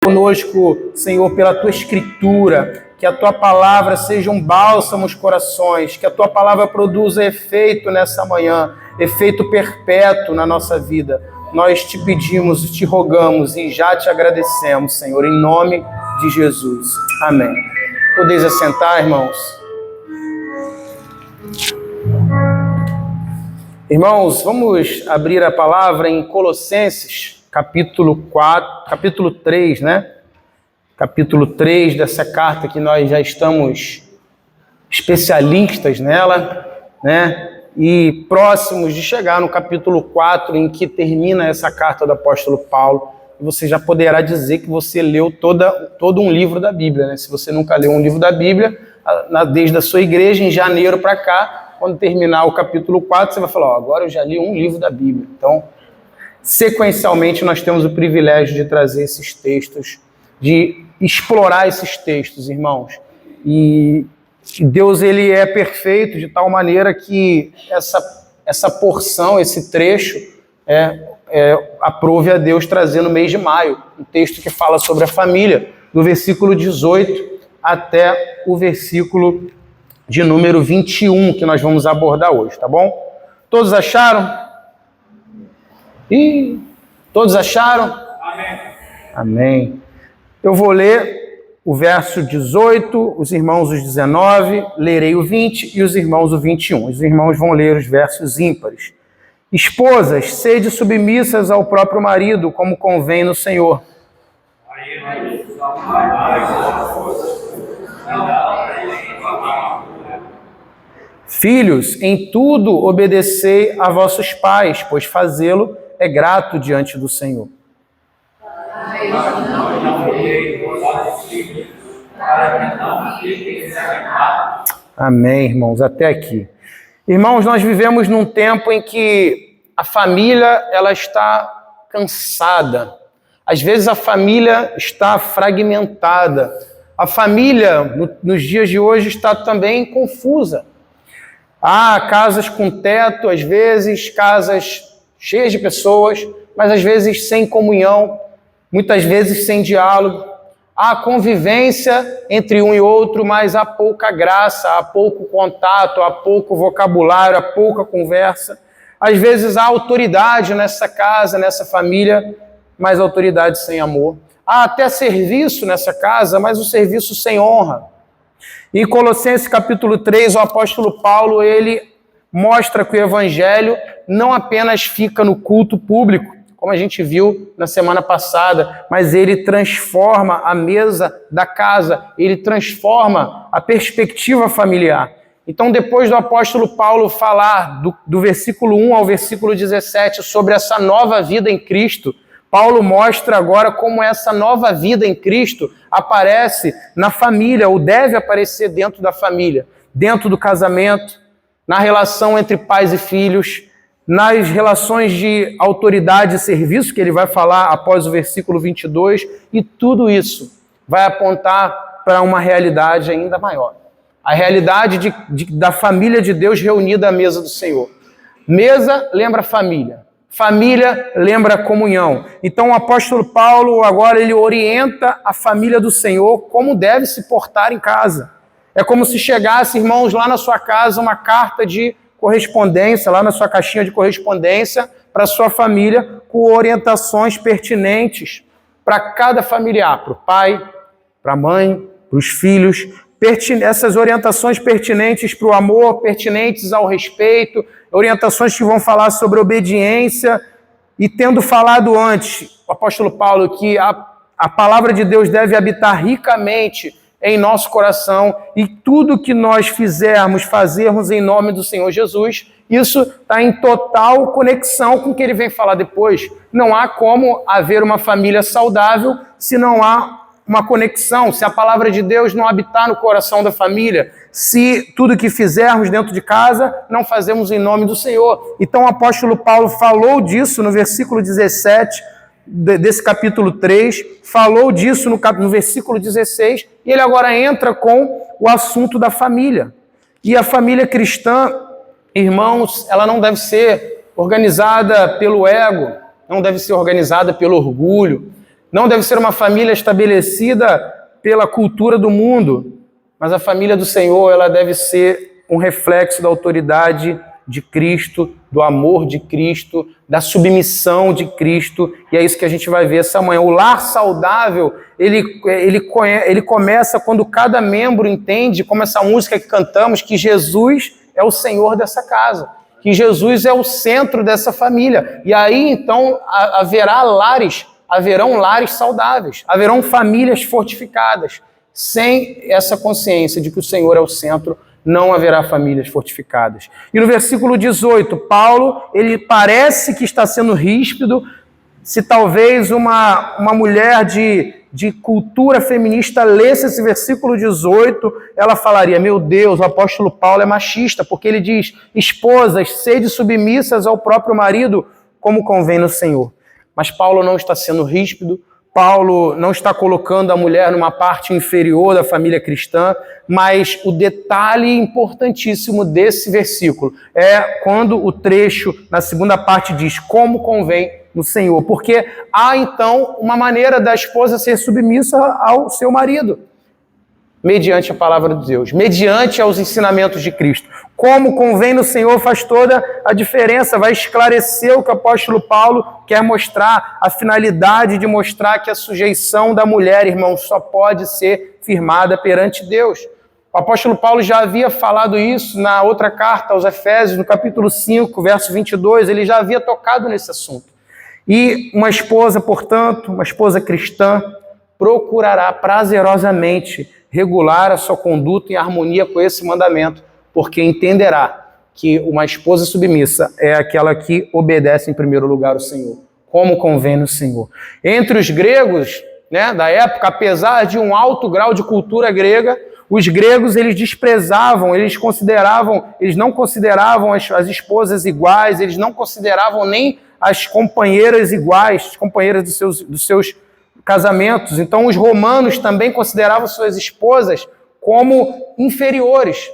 conosco, Senhor, pela Tua Escritura, que a Tua Palavra seja um bálsamo aos corações, que a Tua Palavra produza efeito nessa manhã, efeito perpétuo na nossa vida. Nós te pedimos, te rogamos e já te agradecemos, Senhor, em nome de Jesus. Amém. Podeis assentar, irmãos. Irmãos, vamos abrir a palavra em Colossenses, capítulo 3, né? Capítulo 3 dessa carta que nós já estamos especialistas nela, né? E próximos de chegar no capítulo 4, em que termina essa carta do apóstolo Paulo. Você já poderá dizer que você leu todo um livro da Bíblia, né? Se você nunca leu um livro da Bíblia, desde a sua igreja, em janeiro para cá, quando terminar o capítulo 4, você vai falar, agora eu já li um livro da Bíblia. Então, sequencialmente, nós temos o privilégio de trazer esses textos, de explorar esses textos, irmãos. E Deus, ele é perfeito de tal maneira que essa porção, esse trecho, aprove a Deus trazer no mês de maio, um texto que fala sobre a família, do versículo 18 até o versículo de número 21, que nós vamos abordar hoje, tá bom? Todos acharam? Todos acharam? Amém. Amém. Eu vou ler o verso 18, os irmãos os 19, lerei o 20 e os irmãos o 21. Os irmãos vão ler os versos ímpares. Esposas, sede submissas ao próprio marido, como convém no Senhor. Filhos, em tudo obedecei a vossos pais, pois fazê-lo é grato diante do Senhor. Amém, irmãos, até aqui. Irmãos, nós vivemos num tempo em que a família ela está cansada. Às vezes a família está fragmentada. A família, nos dias de hoje, está também confusa. Há casas com teto, às vezes casas cheias de pessoas, mas às vezes sem comunhão, muitas vezes sem diálogo. Há convivência entre um e outro, mas há pouca graça, há pouco contato, há pouco vocabulário, há pouca conversa. Às vezes há autoridade nessa casa, nessa família, mas autoridade sem amor. Há até serviço nessa casa, mas o serviço sem honra. Em Colossenses capítulo 3, o apóstolo Paulo, ele mostra que o evangelho não apenas fica no culto público, como a gente viu na semana passada, mas ele transforma a mesa da casa, ele transforma a perspectiva familiar. Então, depois do apóstolo Paulo falar do versículo 1 ao versículo 17 sobre essa nova vida em Cristo, Paulo mostra agora como essa nova vida em Cristo aparece na família, ou deve aparecer dentro da família, dentro do casamento, na relação entre pais e filhos, nas relações de autoridade e serviço, que ele vai falar após o versículo 22, e tudo isso vai apontar para uma realidade ainda maior. A realidade da família de Deus reunida à mesa do Senhor. Mesa lembra família. Família lembra comunhão. Então o apóstolo Paulo agora ele orienta a família do Senhor como deve se portar em casa. É como se chegasse, irmãos, lá na sua casa uma carta de correspondência, lá na sua caixinha de correspondência para a sua família, com orientações pertinentes para cada familiar, para o pai, para a mãe, para os filhos, essas orientações pertinentes para o amor, pertinentes ao respeito, orientações que vão falar sobre obediência, e tendo falado antes, o apóstolo Paulo, que a palavra de Deus deve habitar ricamente em nosso coração, e tudo que nós fazermos em nome do Senhor Jesus, isso está em total conexão com o que ele vem falar depois. Não há como haver uma família saudável se não há uma conexão, se a palavra de Deus não habitar no coração da família, se tudo que fizermos dentro de casa, não fazemos em nome do Senhor. Então o apóstolo Paulo falou disso no versículo 17 desse capítulo 3, falou disso no versículo 16, e ele agora entra com o assunto da família. E a família cristã, irmãos, ela não deve ser organizada pelo ego, não deve ser organizada pelo orgulho, Não deve ser uma família estabelecida pela cultura do mundo, mas a família do Senhor, ela deve ser um reflexo da autoridade de Cristo, do amor de Cristo, da submissão de Cristo, e é isso que a gente vai ver essa manhã. O lar saudável, ele começa quando cada membro entende, como essa música que cantamos, que Jesus é o Senhor dessa casa, que Jesus é o centro dessa família. E aí, então, haverão lares saudáveis, haverão famílias fortificadas. Sem essa consciência de que o Senhor é o centro, não haverá famílias fortificadas. E no versículo 18, Paulo, ele parece que está sendo ríspido. Se talvez uma mulher de cultura feminista lesse esse versículo 18, ela falaria, meu Deus, o apóstolo Paulo é machista, porque ele diz, esposas, sede submissas ao próprio marido, como convém no Senhor. Mas Paulo não está sendo ríspido, Paulo não está colocando a mulher numa parte inferior da família cristã, mas o detalhe importantíssimo desse versículo é quando o trecho, na segunda parte, diz como convém no Senhor. Porque há, então, uma maneira da esposa ser submissa ao seu marido, mediante a palavra de Deus, mediante aos ensinamentos de Cristo. Como convém no Senhor faz toda a diferença, vai esclarecer o que o apóstolo Paulo quer mostrar, a finalidade de mostrar que a sujeição da mulher, irmãos, só pode ser firmada perante Deus. O apóstolo Paulo já havia falado isso na outra carta aos Efésios, no capítulo 5, verso 22, ele já havia tocado nesse assunto. E uma esposa, portanto, uma esposa cristã, procurará prazerosamente regular a sua conduta em harmonia com esse mandamento, porque entenderá que uma esposa submissa é aquela que obedece em primeiro lugar ao Senhor, como convém no Senhor. Entre os gregos, da época, apesar de um alto grau de cultura grega, os gregos eles desprezavam, eles não consideravam as esposas iguais, eles não consideravam nem as companheiras iguais, as companheiras dos seus casamentos. Então, os romanos também consideravam suas esposas como inferiores.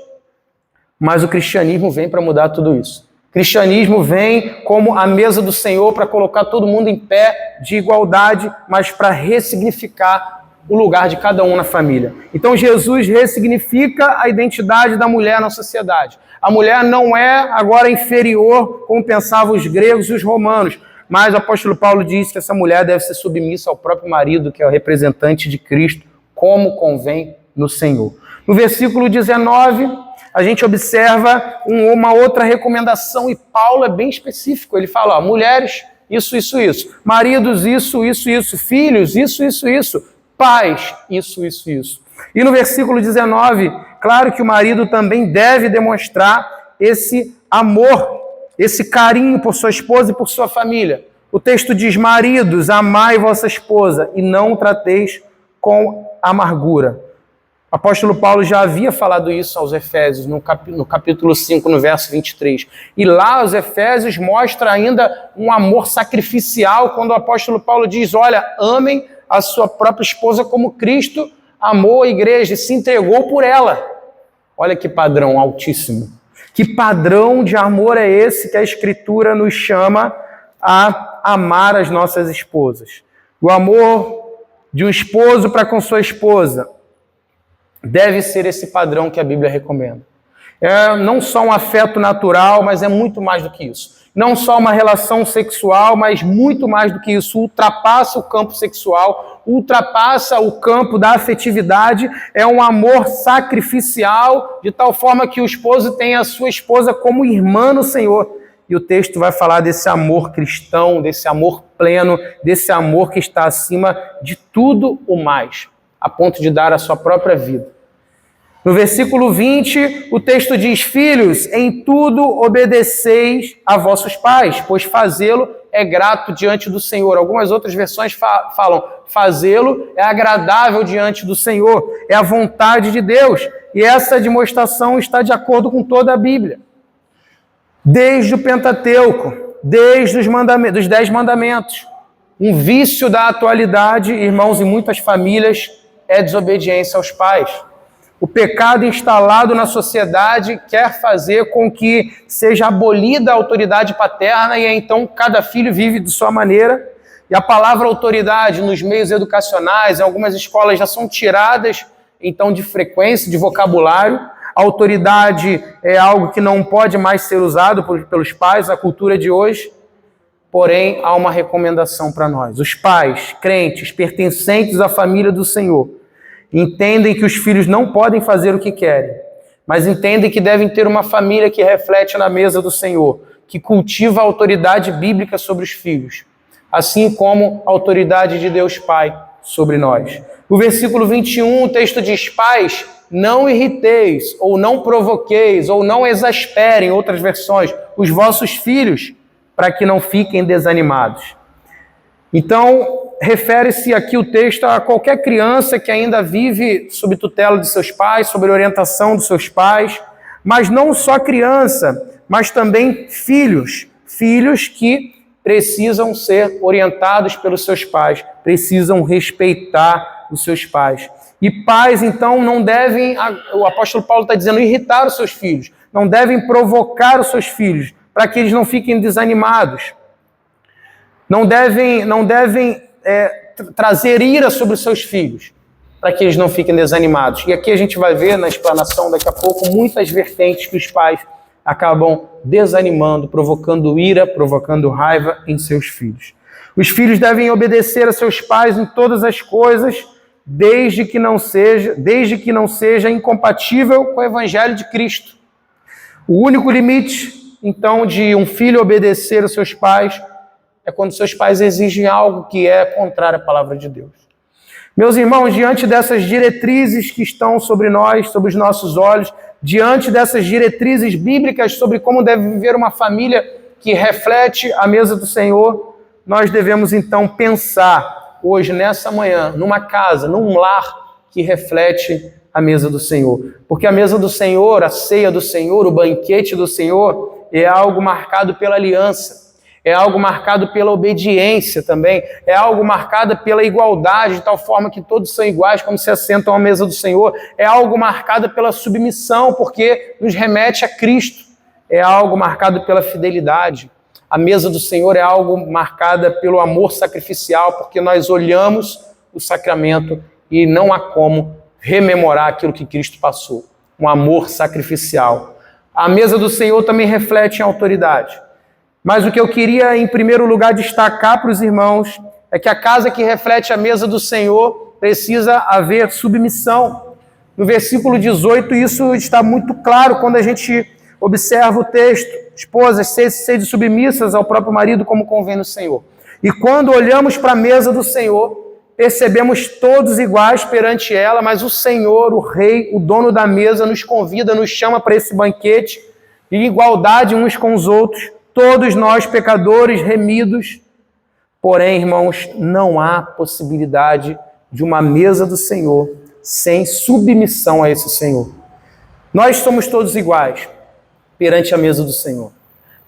Mas o cristianismo vem para mudar tudo isso. O cristianismo vem como a mesa do Senhor para colocar todo mundo em pé de igualdade, mas para ressignificar o lugar de cada um na família. Então, Jesus ressignifica a identidade da mulher na sociedade. A mulher não é agora inferior, como pensavam os gregos e os romanos, mas o apóstolo Paulo diz que essa mulher deve ser submissa ao próprio marido, que é o representante de Cristo, como convém no Senhor. No versículo 19, a gente observa uma outra recomendação, e Paulo é bem específico. Ele fala, mulheres, isso. Maridos, isso. Filhos, isso. Pais, isso. E no versículo 19, claro que o marido também deve demonstrar esse amor, esse carinho por sua esposa e por sua família. O texto diz, maridos, amai vossa esposa e não o trateis com amargura. O apóstolo Paulo já havia falado isso aos Efésios, no capítulo 5, no verso 23. E lá os Efésios mostra ainda um amor sacrificial, quando o apóstolo Paulo diz, olha, amem a sua própria esposa como Cristo amou a igreja e se entregou por ela. Olha que padrão altíssimo. Que padrão de amor é esse que a Escritura nos chama a amar as nossas esposas? O amor de um esposo para com sua esposa deve ser esse padrão que a Bíblia recomenda. É não só um afeto natural, mas é muito mais do que isso. Não só uma relação sexual, mas muito mais do que isso. Ultrapassa o campo sexual, ultrapassa o campo da afetividade. É um amor sacrificial, de tal forma que o esposo tem a sua esposa como irmã no Senhor. E o texto vai falar desse amor cristão, desse amor pleno, desse amor que está acima de tudo o mais, a ponto de dar a sua própria vida. No versículo 20, o texto diz, filhos, em tudo obedeceis a vossos pais, pois fazê-lo é grato diante do Senhor. Algumas outras versões falam, fazê-lo é agradável diante do Senhor, é a vontade de Deus. E essa demonstração está de acordo com toda a Bíblia. Desde o Pentateuco, desde os 10 mandamentos. Um vício da atualidade, irmãos, em muitas famílias, é desobediência aos pais. O pecado instalado na sociedade quer fazer com que seja abolida a autoridade paterna e então cada filho vive de sua maneira. E a palavra autoridade nos meios educacionais, em algumas escolas já são tiradas, então, de frequência, de vocabulário. A autoridade é algo que não pode mais ser usado pelos pais, a cultura de hoje. Porém, há uma recomendação para nós. Os pais, crentes, pertencentes à família do Senhor, entendem que os filhos não podem fazer o que querem, mas entendem que devem ter uma família que reflete na mesa do Senhor, que cultiva a autoridade bíblica sobre os filhos, assim como a autoridade de Deus Pai sobre nós. O versículo 21, o texto diz: pais, não irriteis, ou não provoqueis, ou não exasperem, outras versões, os vossos filhos, para que não fiquem desanimados. Então, refere-se aqui o texto a qualquer criança que ainda vive sob tutela de seus pais, sob orientação dos seus pais, mas não só criança, mas também filhos, filhos que precisam ser orientados pelos seus pais, precisam respeitar os seus pais. E pais, então, não devem, o apóstolo Paulo está dizendo, irritar os seus filhos, não devem provocar os seus filhos, para que eles não fiquem desanimados. Não devem trazer ira sobre os seus filhos, para que eles não fiquem desanimados. E aqui a gente vai ver na explanação daqui a pouco muitas vertentes que os pais acabam desanimando, provocando ira, provocando raiva em seus filhos. Os filhos devem obedecer a seus pais em todas as coisas, desde que não seja incompatível com o evangelho de Cristo. O único limite, então, de um filho obedecer aos seus pais é quando seus pais exigem algo que é contrário à palavra de Deus. Meus irmãos, diante dessas diretrizes que estão sobre nós, sobre os nossos olhos, diante dessas diretrizes bíblicas sobre como deve viver uma família que reflete a mesa do Senhor, nós devemos então pensar hoje, nessa manhã, numa casa, num lar que reflete a mesa do Senhor. Porque a mesa do Senhor, a ceia do Senhor, o banquete do Senhor, é algo marcado pela aliança, é algo marcado pela obediência também, é algo marcado pela igualdade, de tal forma que todos são iguais quando se assentam à mesa do Senhor, é algo marcado pela submissão, porque nos remete a Cristo, é algo marcado pela fidelidade. A mesa do Senhor é algo marcada pelo amor sacrificial, porque nós olhamos o sacramento e não há como rememorar aquilo que Cristo passou, um amor sacrificial. A mesa do Senhor também reflete a autoridade. Mas o que eu queria, em primeiro lugar, destacar para os irmãos é que a casa que reflete a mesa do Senhor precisa haver submissão. No versículo 18, isso está muito claro quando a gente observa o texto. Esposas, sede submissas ao próprio marido como convém no Senhor. E quando olhamos para a mesa do Senhor, percebemos todos iguais perante ela, mas o Senhor, o Rei, o dono da mesa, nos convida, nos chama para esse banquete, em igualdade uns com os outros, todos nós pecadores, remidos. Porém, irmãos, não há possibilidade de uma mesa do Senhor sem submissão a esse Senhor. Nós somos todos iguais perante a mesa do Senhor,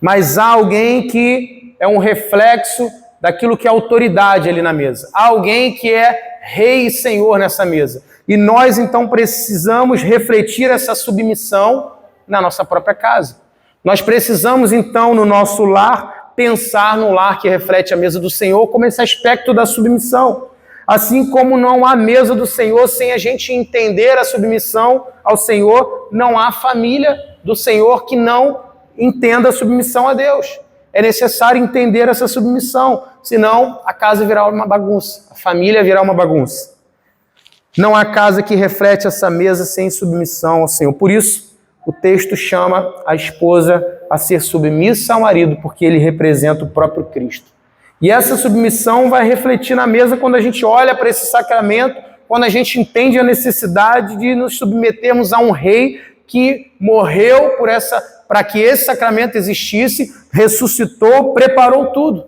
mas há alguém que é um reflexo daquilo que é autoridade ali na mesa. Há alguém que é rei e senhor nessa mesa. E nós, então, precisamos refletir essa submissão na nossa própria casa. Nós precisamos, então, no nosso lar, pensar no lar que reflete a mesa do Senhor como esse aspecto da submissão. Assim como não há mesa do Senhor sem a gente entender a submissão ao Senhor, não há família do Senhor que não entenda a submissão a Deus. É necessário entender essa submissão, senão a casa virá uma bagunça, a família virá uma bagunça. Não há casa que reflete essa mesa sem submissão ao Senhor. Por isso, o texto chama a esposa a ser submissa ao marido, porque ele representa o próprio Cristo. E essa submissão vai refletir na mesa quando a gente olha para esse sacramento, quando a gente entende a necessidade de nos submetermos a um rei que morreu para que esse sacramento existisse, ressuscitou, preparou tudo.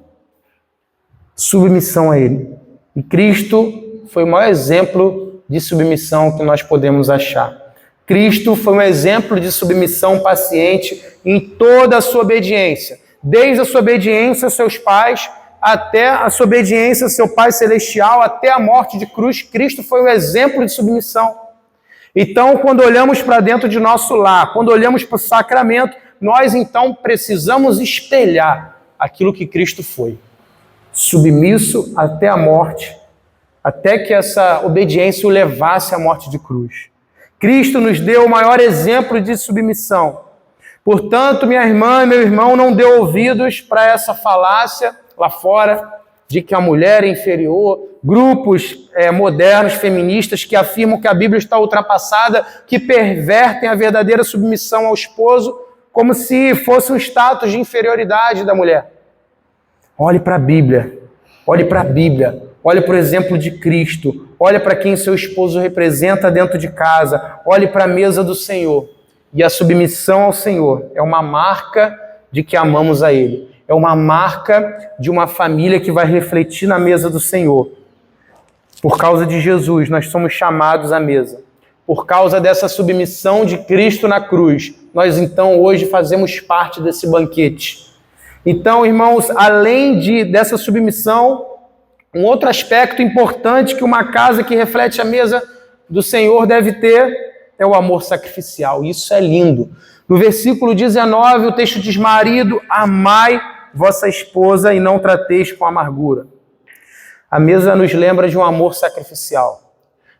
Submissão a ele. E Cristo foi o maior exemplo de submissão que nós podemos achar. Cristo foi um exemplo de submissão paciente em toda a sua obediência. Desde a sua obediência aos seus pais, até a sua obediência ao seu Pai Celestial, até a morte de cruz, Cristo foi um exemplo de submissão. Então, quando olhamos para dentro de nosso lar, quando olhamos para o sacramento, nós então precisamos espelhar aquilo que Cristo foi. submisso até a morte, até que essa obediência o levasse à morte de cruz. Cristo nos deu o maior exemplo de submissão. Portanto, minha irmã e meu irmão, não dê ouvidos para essa falácia lá fora de que a mulher é inferior, grupos modernos, feministas, que afirmam que a Bíblia está ultrapassada, que pervertem a verdadeira submissão ao esposo como se fosse um status de inferioridade da mulher. Olhe para a Bíblia, olhe para a Bíblia, olhe para o exemplo de Cristo, olhe para quem seu esposo representa dentro de casa, olhe para a mesa do Senhor. E a submissão ao Senhor é uma marca de que amamos a Ele. É uma marca de uma família que vai refletir na mesa do Senhor. Por causa de Jesus, nós somos chamados à mesa. Por causa dessa submissão de Cristo na cruz, nós então hoje fazemos parte desse banquete. Então, irmãos, além dessa submissão, um outro aspecto importante que uma casa que reflete a mesa do Senhor deve ter é o amor sacrificial. Isso é lindo. No versículo 19, o texto diz: marido, amai vossa esposa e não trateis com amargura. A mesa nos lembra de um amor sacrificial.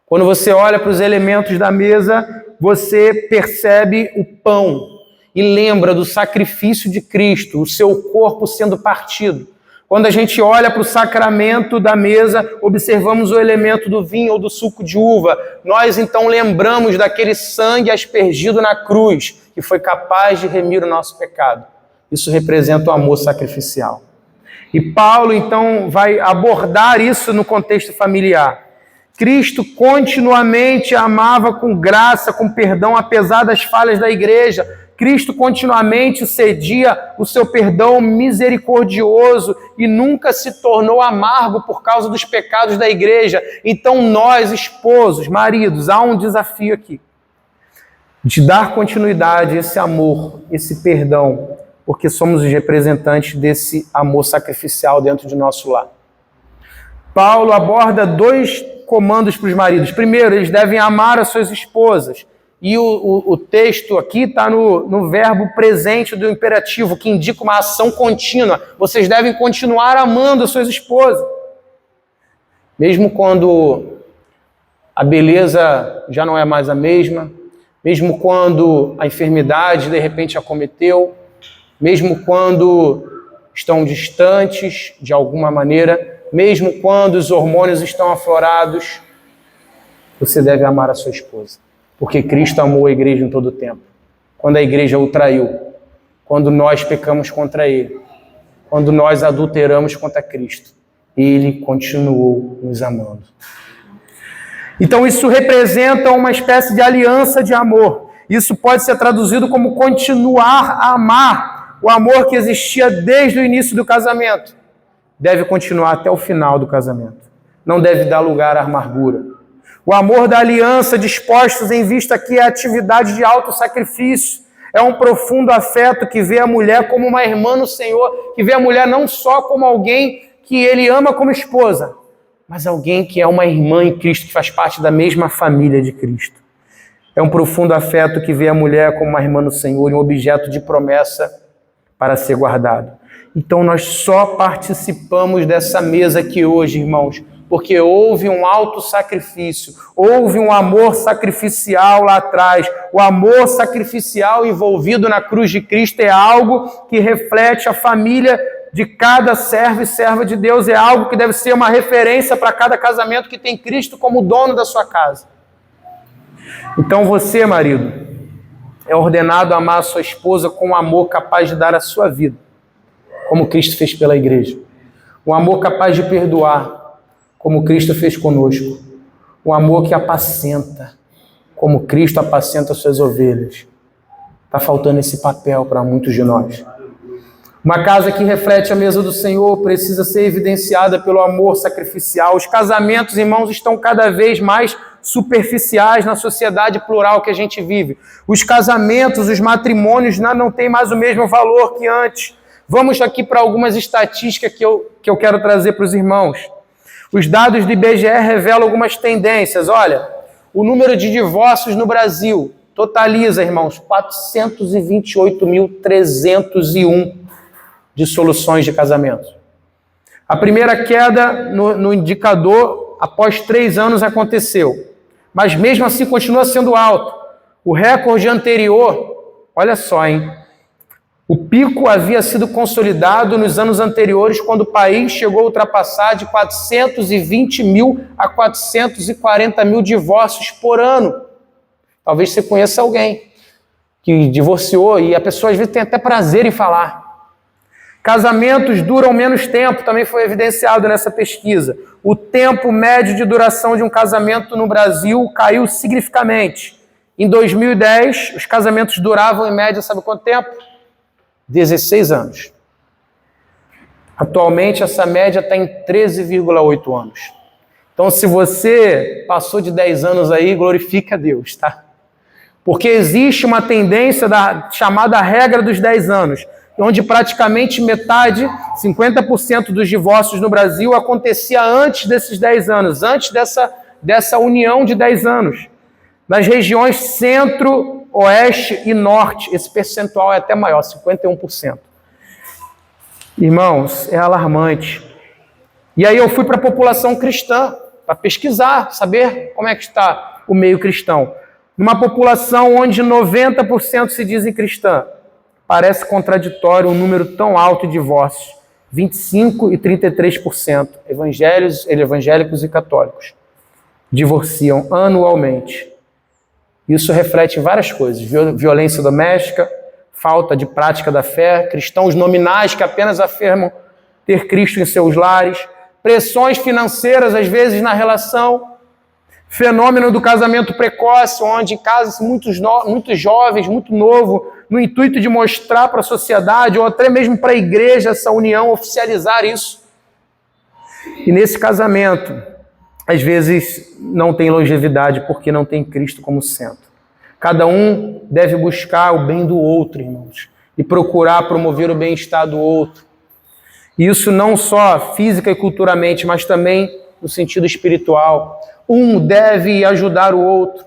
Quando você olha para os elementos da mesa, você percebe o pão e lembra do sacrifício de Cristo, o seu corpo sendo partido. Quando a gente olha para o sacramento da mesa, observamos o elemento do vinho ou do suco de uva. Nós então lembramos daquele sangue aspergido na cruz, que foi capaz de remir o nosso pecado. Isso representa o amor sacrificial. E Paulo então vai abordar isso no contexto familiar. Cristo continuamente amava com graça, com perdão, apesar das falhas da igreja. Cristo continuamente cedia o seu perdão misericordioso e nunca se tornou amargo por causa dos pecados da igreja. Então nós, esposos, maridos, há um desafio aqui de dar continuidade a esse amor, esse perdão, porque somos os representantes desse amor sacrificial dentro de nosso lar. Paulo aborda 2 comandos para os maridos. Primeiro, eles devem amar as suas esposas. E o texto aqui está no verbo presente do imperativo, que indica uma ação contínua. Vocês devem continuar amando as suas esposas. Mesmo quando a beleza já não é mais a mesma, mesmo quando a enfermidade de repente acometeu, mesmo quando estão distantes de alguma maneira, mesmo quando os hormônios estão aflorados, você deve amar a sua esposa. Porque Cristo amou a igreja em todo o tempo. Quando a igreja o traiu, quando nós pecamos contra Ele, quando nós adulteramos contra Cristo, Ele continuou nos amando. Então isso representa uma espécie de aliança de amor. Isso pode ser traduzido como continuar a amar. O amor que existia desde o início do casamento deve continuar até o final do casamento. Não deve dar lugar à amargura. O amor da aliança, dispostos em vista aqui, é a atividade de auto-sacrifício. É um profundo afeto que vê a mulher como uma irmã no Senhor, que vê a mulher não só como alguém que ele ama como esposa, mas alguém que é uma irmã em Cristo, que faz parte da mesma família de Cristo. É um profundo afeto que vê a mulher como uma irmã no Senhor, um objeto de promessa para ser guardado. Então nós só participamos dessa mesa aqui hoje, irmãos, porque houve um auto-sacrifício, houve um amor sacrificial lá atrás. O amor sacrificial envolvido na cruz de Cristo é algo que reflete a família de cada servo e serva de Deus, é algo que deve ser uma referência para cada casamento que tem Cristo como dono da sua casa. Então você, marido, é ordenado a amar a sua esposa com um amor capaz de dar a sua vida, como Cristo fez pela igreja. Um amor capaz de perdoar, como Cristo fez conosco. Um amor que apacenta, como Cristo apacenta as suas ovelhas. Está faltando esse papel para muitos de nós. Uma casa que reflete a mesa do Senhor precisa ser evidenciada pelo amor sacrificial. Os casamentos, irmãos, estão cada vez mais superficiais na sociedade plural que a gente vive. Os casamentos, os matrimônios não têm mais o mesmo valor que antes. Vamos aqui para algumas estatísticas que eu quero trazer para os irmãos. Os dados do IBGE revelam algumas tendências. Olha, o número de divórcios no Brasil totaliza, irmãos, 428.301 dissoluções de casamento. A primeira queda no indicador, após 3 anos, aconteceu. Mas mesmo assim continua sendo alto. O recorde anterior, olha só, hein? O pico havia sido consolidado nos anos anteriores, quando o país chegou a ultrapassar de 420 mil a 440 mil divórcios por ano. Talvez você conheça alguém que divorciou e a pessoa às vezes tem até prazer em falar. Casamentos duram menos tempo, também foi evidenciado nessa pesquisa. O tempo médio de duração de um casamento no Brasil caiu significativamente. Em 2010, os casamentos duravam em média, sabe quanto tempo? 16 anos. Atualmente, essa média está em 13,8 anos. Então, se você passou de 10 anos aí, glorifica a Deus, tá? Porque existe uma tendência da chamada regra dos 10 anos, onde praticamente metade, 50% dos divórcios no Brasil acontecia antes desses 10 anos, antes dessa união de 10 anos. Nas regiões centro, oeste e norte, esse percentual é até maior, 51%. Irmãos, é alarmante. E aí eu fui para a população cristã, para pesquisar, saber como é que está o meio cristão. Numa população onde 90% se dizem cristã, parece contraditório um número tão alto de divórcios, 25% e 33%, evangélicos e católicos, divorciam anualmente. Isso reflete várias coisas: violência doméstica, falta de prática da fé, cristãos nominais que apenas afirmam ter Cristo em seus lares, pressões financeiras às vezes na relação, fenômeno do casamento precoce, onde casa-se muitos jovens, muito novo, no intuito de mostrar para a sociedade ou até mesmo para a igreja essa união, oficializar isso. E nesse casamento, às vezes não tem longevidade porque não tem Cristo como centro. Cada um deve buscar o bem do outro, irmãos, e procurar promover o bem-estar do outro. Isso não só física e culturalmente, mas também no sentido espiritual. Um deve ajudar o outro.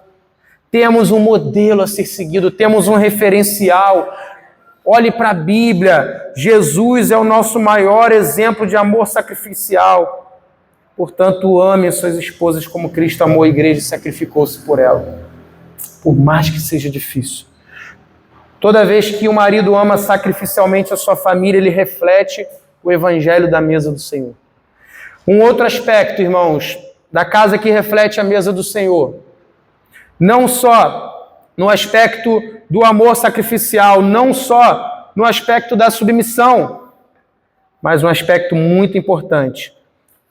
Temos um modelo a ser seguido, temos um referencial. Olhe para a Bíblia. Jesus é o nosso maior exemplo de amor sacrificial. Portanto, ame suas esposas como Cristo amou a igreja e sacrificou-se por ela. Por mais que seja difícil. Toda vez que o marido ama sacrificialmente a sua família, ele reflete o evangelho da mesa do Senhor. Um outro aspecto, irmãos, da casa que reflete a mesa do Senhor. Não só no aspecto do amor sacrificial, não só no aspecto da submissão, mas um aspecto muito importante.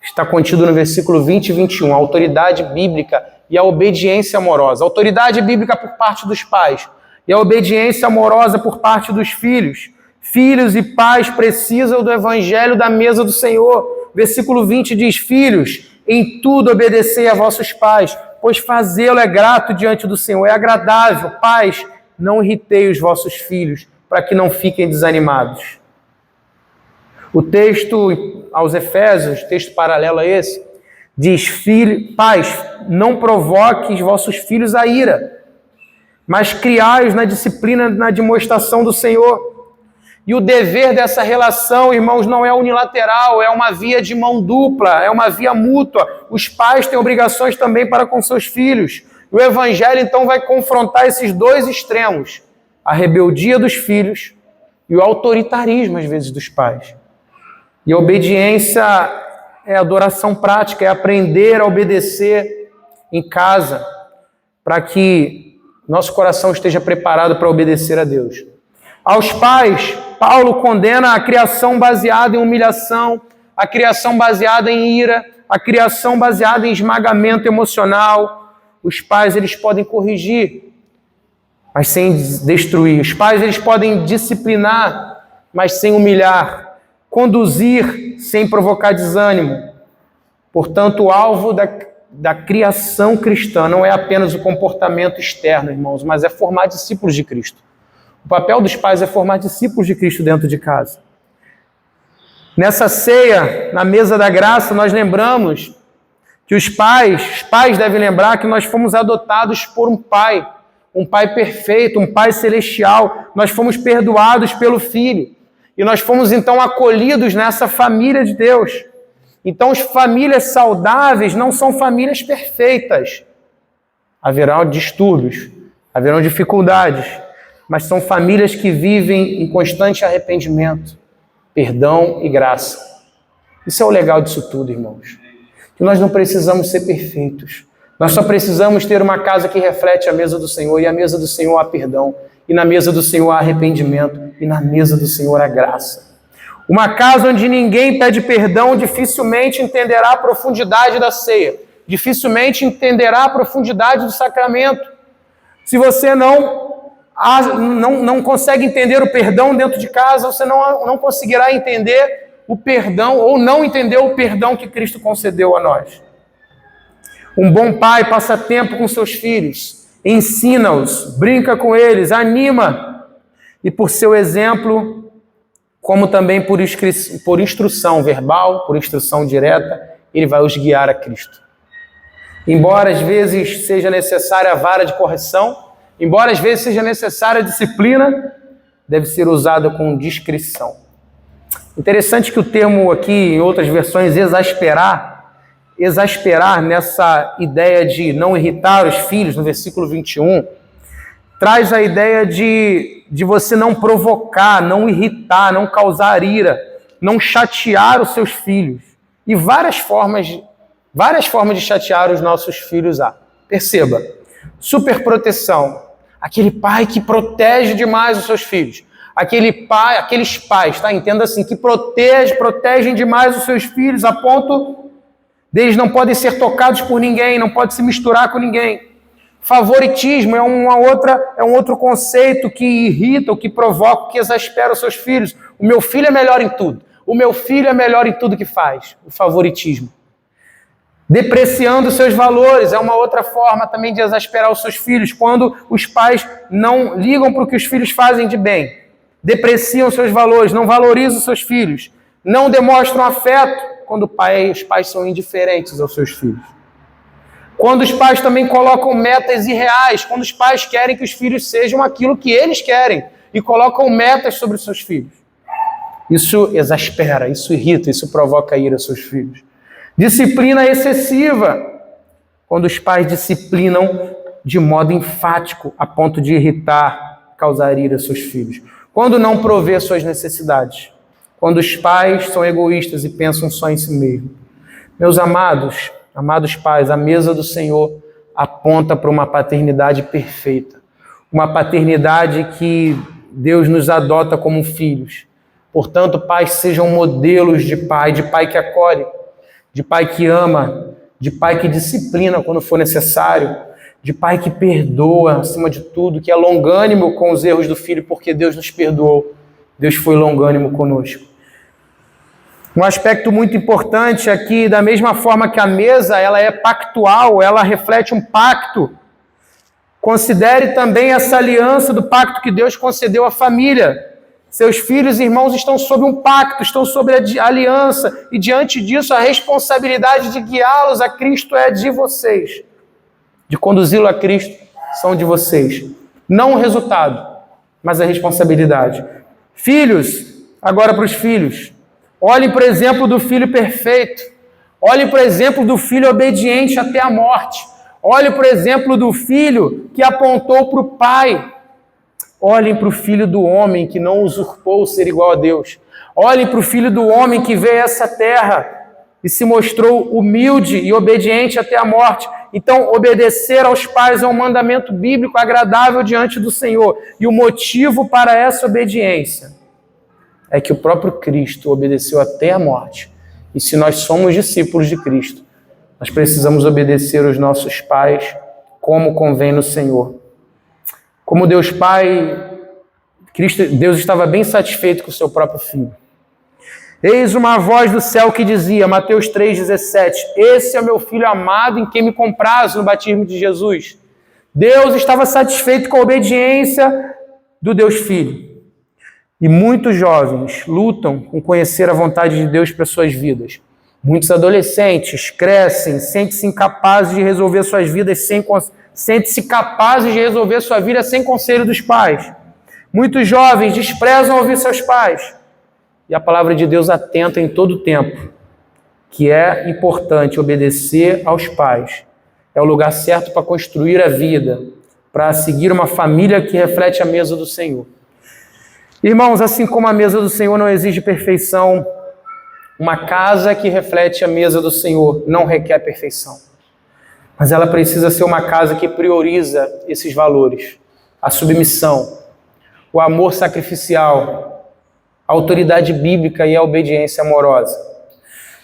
Está contido no versículo 20 e 21, a autoridade bíblica e a obediência amorosa. A autoridade bíblica por parte dos pais e a obediência amorosa por parte dos filhos. Filhos e pais precisam do evangelho da mesa do Senhor. Versículo 20 diz: filhos, em tudo obedecei a vossos pais, pois fazê-lo é grato diante do Senhor, é agradável. Pais, não irritei os vossos filhos, para que não fiquem desanimados. O texto aos Efésios, texto paralelo a esse, diz: pais, não provoquem os vossos filhos a ira, mas criai-os na disciplina, na demonstração do Senhor. E o dever dessa relação, irmãos, não é unilateral, é uma via de mão dupla, é uma via mútua. Os pais têm obrigações também para com seus filhos. E o Evangelho, então, vai confrontar esses dois extremos: a rebeldia dos filhos e o autoritarismo, às vezes, dos pais. E a obediência é adoração prática, é aprender a obedecer em casa, para que nosso coração esteja preparado para obedecer a Deus. Aos pais, Paulo condena a criação baseada em humilhação, a criação baseada em ira, a criação baseada em esmagamento emocional. Os pais, eles podem corrigir, mas sem destruir. Os pais, eles podem disciplinar, mas sem humilhar. Conduzir sem provocar desânimo. Portanto, o alvo da criação cristã não é apenas o comportamento externo, irmãos, mas é formar discípulos de Cristo. O papel dos pais é formar discípulos de Cristo dentro de casa. Nessa ceia, na mesa da graça, nós lembramos que os pais devem lembrar que nós fomos adotados por um pai perfeito, um pai celestial. Nós fomos perdoados pelo Filho. E nós fomos então acolhidos nessa família de Deus. Então, as famílias saudáveis não são famílias perfeitas. Haverão distúrbios, haverão dificuldades, mas são famílias que vivem em constante arrependimento, perdão e graça. Isso é o legal disso tudo, irmãos. Que nós não precisamos ser perfeitos. Nós só precisamos ter uma casa que reflete a mesa do Senhor, e a mesa do Senhor há perdão, e na mesa do Senhor há arrependimento, e na mesa do Senhor há graça. Uma casa onde ninguém pede perdão dificilmente entenderá a profundidade da ceia, dificilmente entenderá a profundidade do sacramento. Se você não consegue entender o perdão dentro de casa, você não conseguirá entender o perdão, ou não entender o perdão que Cristo concedeu a nós. Um bom pai passa tempo com seus filhos, ensina-os, brinca com eles, anima, e por seu exemplo, como também por instrução verbal, por instrução direta, ele vai os guiar a Cristo. Embora às vezes seja necessária a vara de correção, embora às vezes seja necessária a disciplina, deve ser usada com discrição. Interessante que o termo aqui, em outras versões, exasperar nessa ideia de não irritar os filhos, no versículo 21, traz a ideia de você não provocar, não irritar, não causar ira, não chatear os seus filhos. E várias formas de chatear os nossos filhos há. Perceba, superproteção, aquele pai que protege demais os seus filhos. Aqueles pais, tá? Entenda assim, que protegem demais os seus filhos a ponto deles não podem ser tocados por ninguém, não podem se misturar com ninguém. Favoritismo é um outro conceito que irrita, que provoca, que exaspera os seus filhos. O meu filho é melhor em tudo. O meu filho é melhor em tudo que faz. O favoritismo. Depreciando os seus valores é uma outra forma também de exasperar os seus filhos, quando os pais não ligam para o que os filhos fazem de bem. Depreciam seus valores, não valorizam os seus filhos, não demonstram afeto quando os pais são indiferentes aos seus filhos. Quando os pais também colocam metas irreais, quando os pais querem que os filhos sejam aquilo que eles querem e colocam metas sobre os seus filhos. Isso exaspera, isso irrita, isso provoca ira aos seus filhos. Disciplina excessiva, quando os pais disciplinam de modo enfático a ponto de irritar, causar ira aos seus filhos. Quando não provê suas necessidades. Quando os pais são egoístas e pensam só em si mesmos. Meus amados pais, a mesa do Senhor aponta para uma paternidade perfeita. Uma paternidade que Deus nos adota como filhos. Portanto, pais sejam modelos de pai que acolhe, de pai que ama, de pai que disciplina quando for necessário, de pai que perdoa, acima de tudo, que é longânimo com os erros do filho, porque Deus nos perdoou. Deus foi longânimo conosco. Um aspecto muito importante aqui, da mesma forma que a mesa ela é pactual, ela reflete um pacto. Considere também essa aliança do pacto que Deus concedeu à família. Seus filhos e irmãos estão sob um pacto, estão sob a aliança, e diante disso a responsabilidade de guiá-los a Cristo é de vocês. De conduzi-lo a Cristo são de vocês. Não o resultado, mas a responsabilidade. Filhos, agora para os filhos. Olhem, por exemplo, do filho perfeito. Olhem, por exemplo, do filho obediente até a morte. Olhem, por exemplo, do filho que apontou para o pai. Olhem para o filho do homem que não usurpou o ser igual a Deus. Olhem para o filho do homem que veio a essa terra e se mostrou humilde e obediente até a morte. Então, obedecer aos pais é um mandamento bíblico agradável diante do Senhor. E o motivo para essa obediência é que o próprio Cristo obedeceu até a morte. E se nós somos discípulos de Cristo, nós precisamos obedecer aos nossos pais como convém no Senhor. Como Deus Pai, Deus estava bem satisfeito com o seu próprio Filho. Eis uma voz do céu que dizia, Mateus 3,17, esse é o meu Filho amado em quem me comprazo no batismo de Jesus. Deus estava satisfeito com a obediência do Deus Filho. E muitos jovens lutam com conhecer a vontade de Deus para suas vidas. Muitos adolescentes crescem, sentem-se incapazes de resolver suas vidas sentem-se capazes de resolver sua vida sem conselho dos pais. Muitos jovens desprezam ouvir seus pais. E a palavra de Deus atenta em todo tempo que é importante obedecer aos pais. É o lugar certo para construir a vida, para seguir uma família que reflete a mesa do Senhor. Irmãos, assim como a mesa do Senhor não exige perfeição, uma casa que reflete a mesa do Senhor não requer perfeição. Mas ela precisa ser uma casa que prioriza esses valores: a submissão, o amor sacrificial, a autoridade bíblica e a obediência amorosa.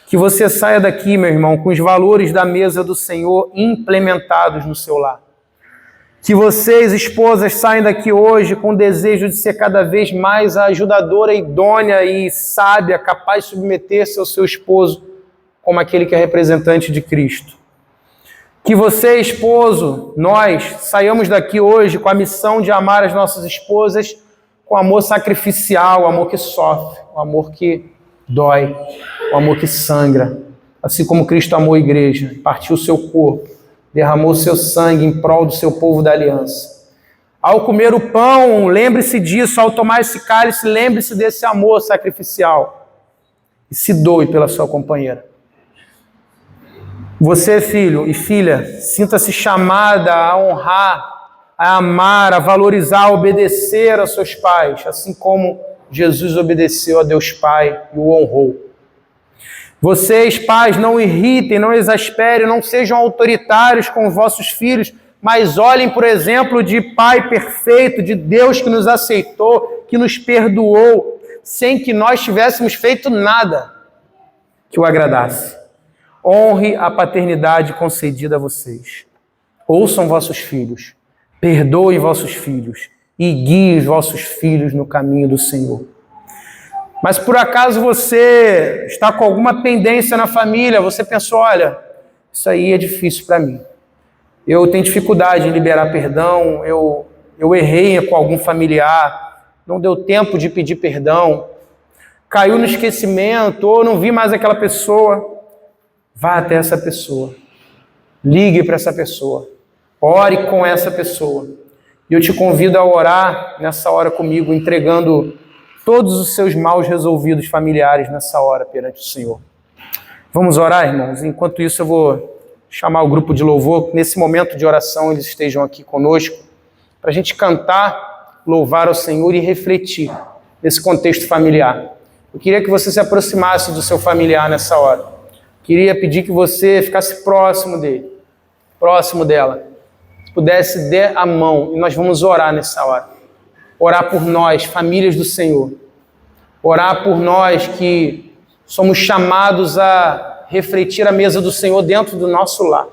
Que você saia daqui, meu irmão, com os valores da mesa do Senhor implementados no seu lar. Que vocês, esposas, saiam daqui hoje com o desejo de ser cada vez mais a ajudadora idônea e sábia, capaz de submeter-se ao seu esposo como aquele que é representante de Cristo. Que você, esposo, nós, saiamos daqui hoje com a missão de amar as nossas esposas com amor sacrificial, o amor que sofre, o amor que dói, o amor que sangra. Assim como Cristo amou a igreja, partiu o seu corpo, derramou seu sangue em prol do seu povo da aliança. Ao comer o pão, lembre-se disso. Ao tomar esse cálice, lembre-se desse amor sacrificial. E se doe pela sua companheira. Você, filho e filha, sinta-se chamada a honrar, a amar, a valorizar, a obedecer aos seus pais, assim como Jesus obedeceu a Deus Pai e o honrou. Vocês, pais, não irritem, não exasperem, não sejam autoritários com os vossos filhos, mas olhem, por exemplo, de Pai perfeito, de Deus que nos aceitou, que nos perdoou, sem que nós tivéssemos feito nada que o agradasse. Honre a paternidade concedida a vocês. Ouçam vossos filhos, perdoem vossos filhos e guiem os vossos filhos no caminho do Senhor. Mas por acaso você está com alguma pendência na família, você pensou, olha, isso aí é difícil para mim. Eu tenho dificuldade em liberar perdão, eu errei com algum familiar, não deu tempo de pedir perdão, caiu no esquecimento, ou não vi mais aquela pessoa. Vá até essa pessoa, ligue para essa pessoa, ore com essa pessoa. E eu te convido a orar nessa hora comigo, entregando todos os seus mal resolvidos familiares nessa hora perante o Senhor. Vamos orar, irmãos? Enquanto isso eu vou chamar o grupo de louvor, nesse momento de oração eles estejam aqui conosco, para a gente cantar, louvar ao Senhor e refletir nesse contexto familiar. Eu queria que você se aproximasse do seu familiar nessa hora. Queria pedir que você ficasse próximo dele, próximo dela. Se pudesse, dê a mão e nós vamos orar nessa hora. Orar por nós, famílias do Senhor. Orar por nós que somos chamados a refletir a mesa do Senhor dentro do nosso lar.